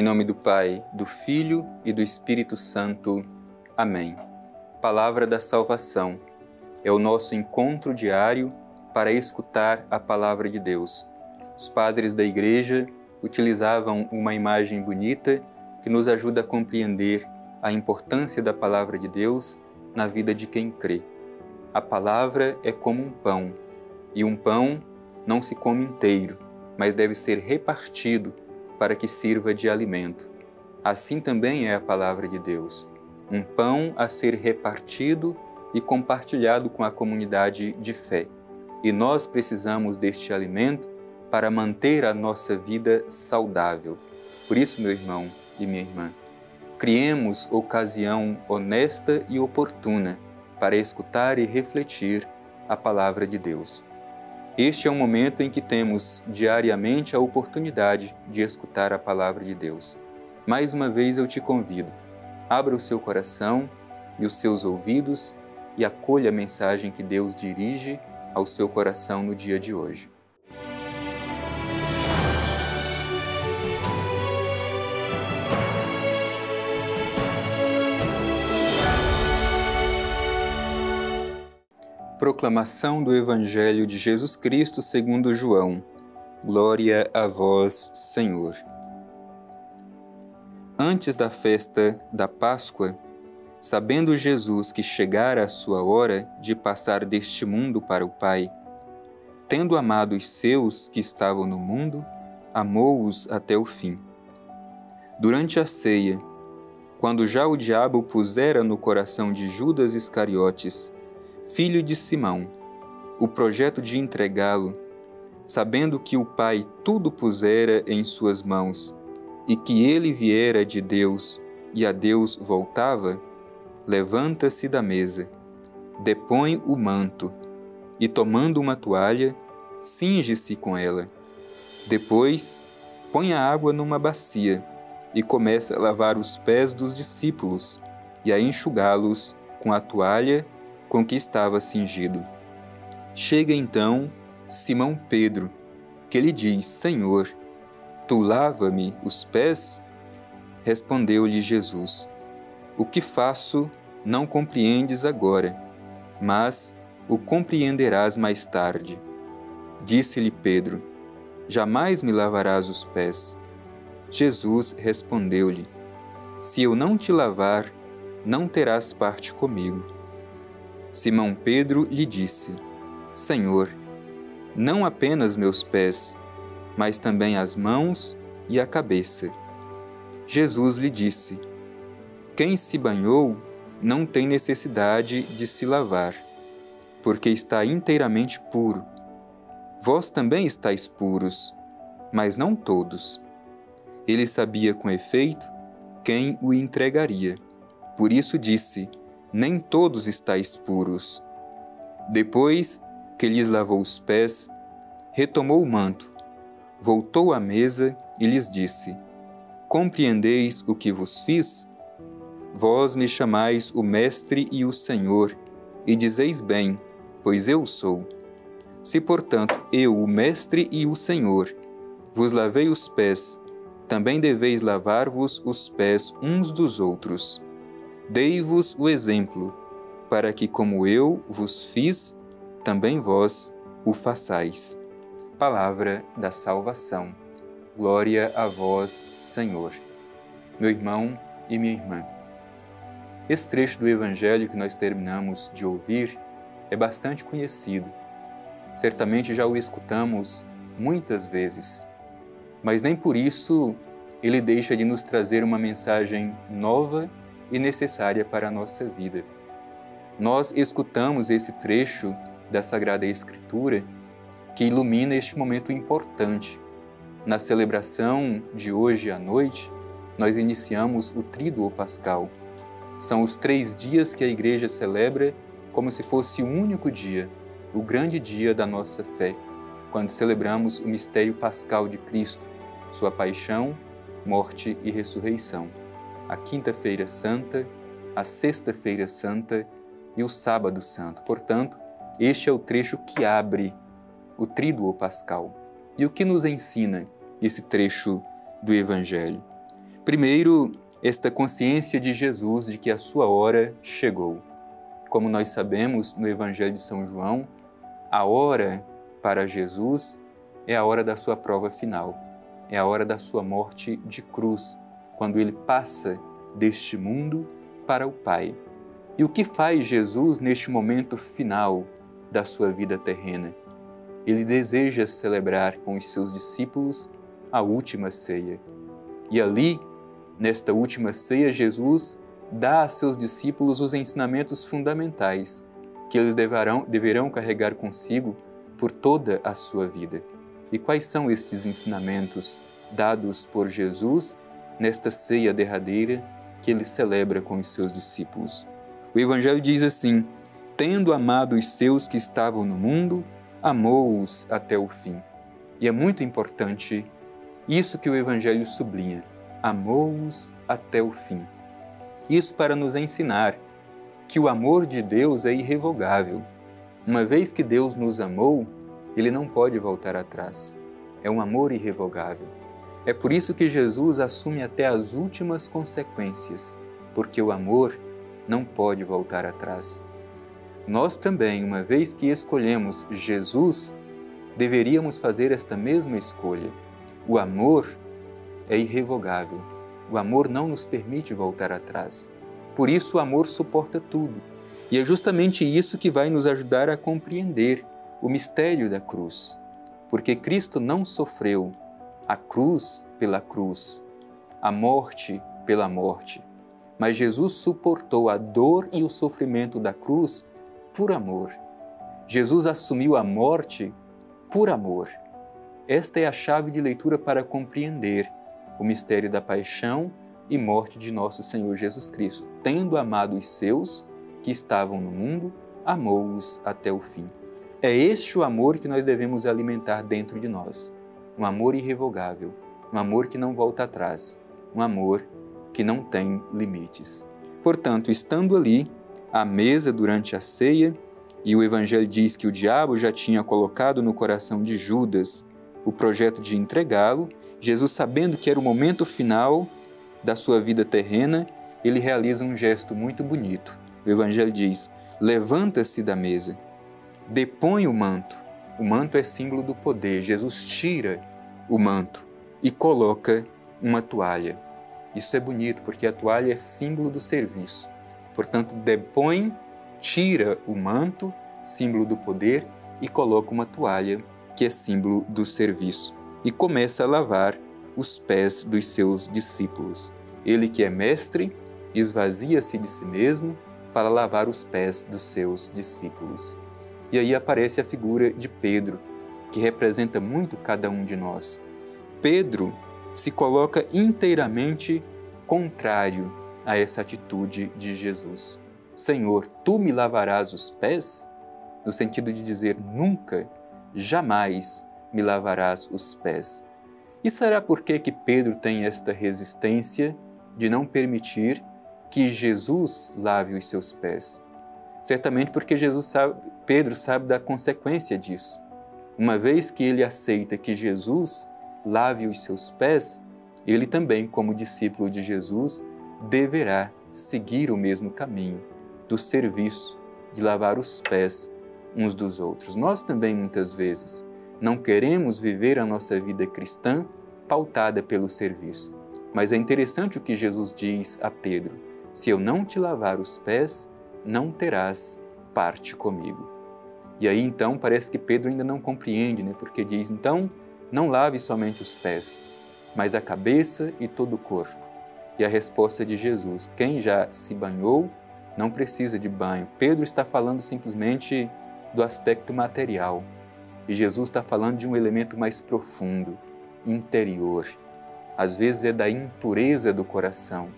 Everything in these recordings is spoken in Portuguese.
Em nome do Pai, do Filho e do Espírito Santo. Amém. Palavra da salvação. É o nosso encontro diário para escutar a Palavra de Deus. Os padres da Igreja utilizavam uma imagem bonita que nos ajuda a compreender a importância da Palavra de Deus na vida de quem crê. A Palavra é como um pão, e um pão não se come inteiro, mas deve ser repartido para que sirva de alimento. Assim também é a Palavra de Deus, um pão a ser repartido e compartilhado com a comunidade de fé. E nós precisamos deste alimento para manter a nossa vida saudável. Por isso, meu irmão e minha irmã, criemos ocasião honesta e oportuna para escutar e refletir a Palavra de Deus. Este é um momento em que temos diariamente a oportunidade de escutar a Palavra de Deus. Mais uma vez eu te convido, abra o seu coração e os seus ouvidos e acolha a mensagem que Deus dirige ao seu coração no dia de hoje. Proclamação do Evangelho de Jesus Cristo segundo João. Glória a vós, Senhor. Antes da festa da Páscoa, sabendo Jesus que chegara a sua hora de passar deste mundo para o Pai, tendo amado os seus que estavam no mundo, amou-os até o fim. Durante a ceia, quando já o diabo pusera no coração de Judas Iscariotes, filho de Simão, o projeto de entregá-lo, sabendo que o Pai tudo pusera em suas mãos e que ele viera de Deus e a Deus voltava, levanta-se da mesa, depõe o manto e, tomando uma toalha, cinge-se com ela. Depois, põe a água numa bacia e começa a lavar os pés dos discípulos e a enxugá-los com a toalha com que estava cingido. Chega então Simão Pedro, que lhe diz: Senhor, tu lava-me os pés? Respondeu-lhe Jesus: O que faço não compreendes agora, mas o compreenderás mais tarde. Disse-lhe Pedro: Jamais me lavarás os pés. Jesus respondeu-lhe: Se eu não te lavar, não terás parte comigo. Simão Pedro lhe disse: Senhor, não apenas meus pés, mas também as mãos e a cabeça. Jesus lhe disse: Quem se banhou não tem necessidade de se lavar, porque está inteiramente puro. Vós também estáis puros, mas não todos. Ele sabia com efeito quem o entregaria. Por isso disse: Nem todos estáis puros. Depois que lhes lavou os pés, retomou o manto, voltou à mesa e lhes disse: Compreendeis o que vos fiz? Vós me chamais o Mestre e o Senhor, e dizeis bem, pois eu sou. Se, portanto, eu, o Mestre e o Senhor, vos lavei os pés, também deveis lavar-vos os pés uns dos outros. Dei-vos o exemplo, para que, como eu vos fiz, também vós o façais. Palavra da salvação. Glória a vós, Senhor. Meu irmão e minha irmã, esse trecho do Evangelho que nós terminamos de ouvir é bastante conhecido. Certamente já o escutamos muitas vezes, mas nem por isso ele deixa de nos trazer uma mensagem nova e necessária para a nossa vida. Nós escutamos esse trecho da Sagrada Escritura que ilumina este momento importante. Na celebração de hoje à noite, nós iniciamos o Tríduo Pascal. São os 3 dias que a Igreja celebra como se fosse o único dia, o grande dia da nossa fé, quando celebramos o mistério pascal de Cristo, sua paixão, morte e ressurreição. A Quinta-feira Santa, a Sexta-feira Santa e o Sábado Santo. Portanto, este é o trecho que abre o Tríduo Pascal. E o que nos ensina esse trecho do Evangelho? Primeiro, esta consciência de Jesus de que a sua hora chegou. Como nós sabemos no Evangelho de São João, a hora para Jesus é a hora da sua prova final, é a hora da sua morte de cruz, quando ele passa deste mundo para o Pai. E o que faz Jesus neste momento final da sua vida terrena? Ele deseja celebrar com os seus discípulos a última ceia. E ali, nesta última ceia, Jesus dá a seus discípulos os ensinamentos fundamentais que eles deverão carregar consigo por toda a sua vida. E quais são estes ensinamentos dados por Jesus nesta ceia derradeira que ele celebra com os seus discípulos? O Evangelho diz assim: tendo amado os seus que estavam no mundo, amou-os até o fim. E é muito importante isso que o Evangelho sublinha: amou-os até o fim. Isso para nos ensinar que o amor de Deus é irrevogável. Uma vez que Deus nos amou, Ele não pode voltar atrás. É um amor irrevogável. É por isso que Jesus assume até as últimas consequências, porque o amor não pode voltar atrás. Nós também, uma vez que escolhemos Jesus, deveríamos fazer esta mesma escolha. O amor é irrevogável. O amor não nos permite voltar atrás. Por isso o amor suporta tudo. E é justamente isso que vai nos ajudar a compreender o mistério da cruz. Porque Cristo não sofreu a cruz pela cruz, a morte pela morte. Mas Jesus suportou a dor e o sofrimento da cruz por amor. Jesus assumiu a morte por amor. Esta é a chave de leitura para compreender o mistério da paixão e morte de nosso Senhor Jesus Cristo. Tendo amado os seus que estavam no mundo, amou-os até o fim. É este o amor que nós devemos alimentar dentro de nós. Um amor irrevogável, um amor que não volta atrás, um amor que não tem limites. Portanto, estando ali à mesa durante a ceia, e o Evangelho diz que o diabo já tinha colocado no coração de Judas o projeto de entregá-lo, Jesus, sabendo que era o momento final da sua vida terrena, ele realiza um gesto muito bonito. O Evangelho diz: levanta-se da mesa, depõe o manto. O manto é símbolo do poder. Jesus tira o manto e coloca uma toalha. Isso é bonito, porque a toalha é símbolo do serviço. Portanto, depõe, tira o manto, símbolo do poder, e coloca uma toalha, que é símbolo do serviço, e começa a lavar os pés dos seus discípulos. Ele que é mestre, esvazia-se de si mesmo para lavar os pés dos seus discípulos. E aí aparece a figura de Pedro, que representa muito cada um de nós. Pedro se coloca inteiramente contrário a essa atitude de Jesus. Senhor, tu me lavarás os pés? No sentido de dizer, nunca, jamais me lavarás os pés. E será por que Pedro tem esta resistência de não permitir que Jesus lave os seus pés? Certamente porque Pedro sabe da consequência disso. Uma vez que ele aceita que Jesus lave os seus pés, ele também, como discípulo de Jesus, deverá seguir o mesmo caminho do serviço, de lavar os pés uns dos outros. Nós também, muitas vezes, não queremos viver a nossa vida cristã pautada pelo serviço. Mas é interessante o que Jesus diz a Pedro: se eu não te lavar os pés, não terás parte comigo. E aí então parece que Pedro ainda não compreende, né? Porque diz, então, não lave somente os pés, mas a cabeça e todo o corpo. E a resposta de Jesus: quem já se banhou não precisa de banho. Pedro está falando simplesmente do aspecto material. E Jesus está falando de um elemento mais profundo, interior. Às vezes é da impureza do coração.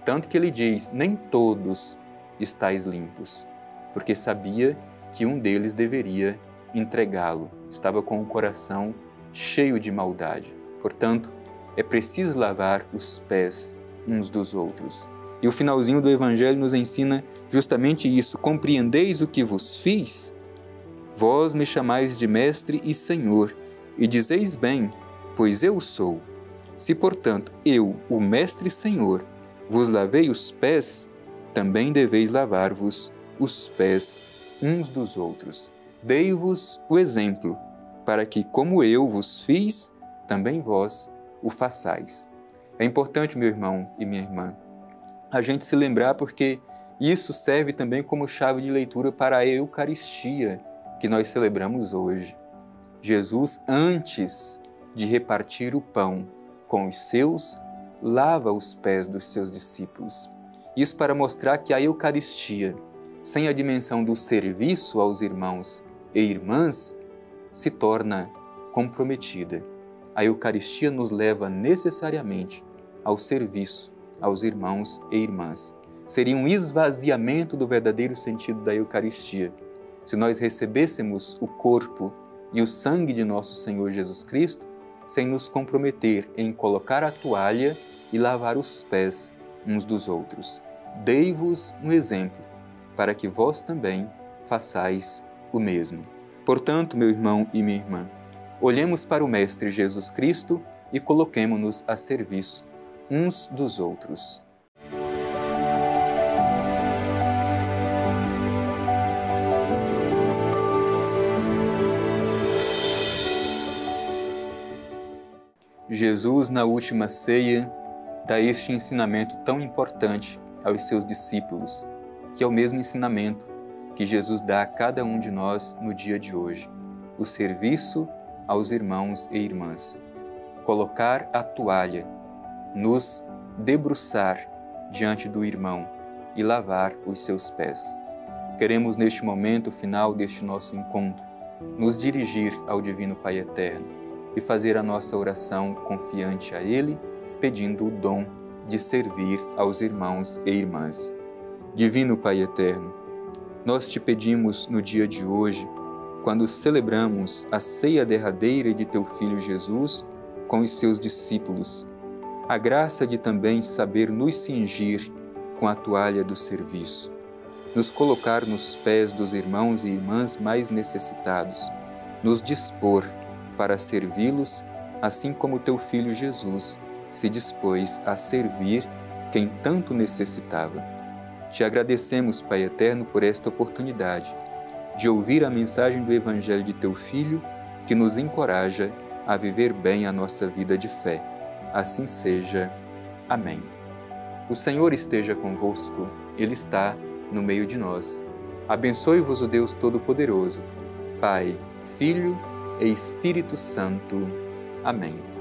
Tanto que ele diz, nem todos estáis limpos, porque sabia que um deles deveria entregá-lo. Estava com o coração cheio de maldade. Portanto, é preciso lavar os pés uns dos outros. E o finalzinho do Evangelho nos ensina justamente isso. Compreendeis o que vos fiz? Vós me chamais de mestre e senhor, e dizeis bem, pois eu sou. Se, portanto, eu, o Mestre Senhor, vos lavei os pés, também deveis lavar-vos os pés uns dos outros. Dei-vos o exemplo, para que, como eu vos fiz, também vós o façais. É importante, meu irmão e minha irmã, a gente se lembrar, porque isso serve também como chave de leitura para a Eucaristia que nós celebramos hoje. Jesus, antes de repartir o pão com os seus, lava os pés dos seus discípulos. Isso para mostrar que a Eucaristia, sem a dimensão do serviço aos irmãos e irmãs, se torna comprometida. A Eucaristia nos leva necessariamente ao serviço aos irmãos e irmãs. Seria um esvaziamento do verdadeiro sentido da Eucaristia se nós recebêssemos o corpo e o sangue de nosso Senhor Jesus Cristo sem nos comprometer em colocar a toalha e lavar os pés uns dos outros. Dei-vos um exemplo, para que vós também façais o mesmo. Portanto, meu irmão e minha irmã, olhemos para o Mestre Jesus Cristo e coloquemo-nos a serviço uns dos outros. Jesus, na última ceia, dá este ensinamento tão importante aos seus discípulos, que é o mesmo ensinamento que Jesus dá a cada um de nós no dia de hoje: o serviço aos irmãos e irmãs. Colocar a toalha, nos debruçar diante do irmão e lavar os seus pés. Queremos, neste momento final deste nosso encontro, nos dirigir ao Divino Pai Eterno e fazer a nossa oração confiante a Ele, pedindo o dom de servir aos irmãos e irmãs. Divino Pai Eterno, nós te pedimos no dia de hoje, quando celebramos a ceia derradeira de Teu Filho Jesus com os seus discípulos, a graça de também saber nos cingir com a toalha do serviço, nos colocar nos pés dos irmãos e irmãs mais necessitados, nos dispor para servi-los, assim como Teu Filho Jesus se dispôs a servir quem tanto necessitava. Te agradecemos, Pai Eterno, por esta oportunidade de ouvir a mensagem do Evangelho de Teu Filho, que nos encoraja a viver bem a nossa vida de fé. Assim seja. Amém. O Senhor esteja convosco, Ele está no meio de nós. Abençoe-vos o Deus Todo-Poderoso, Pai, Filho e Espírito Santo. Amém.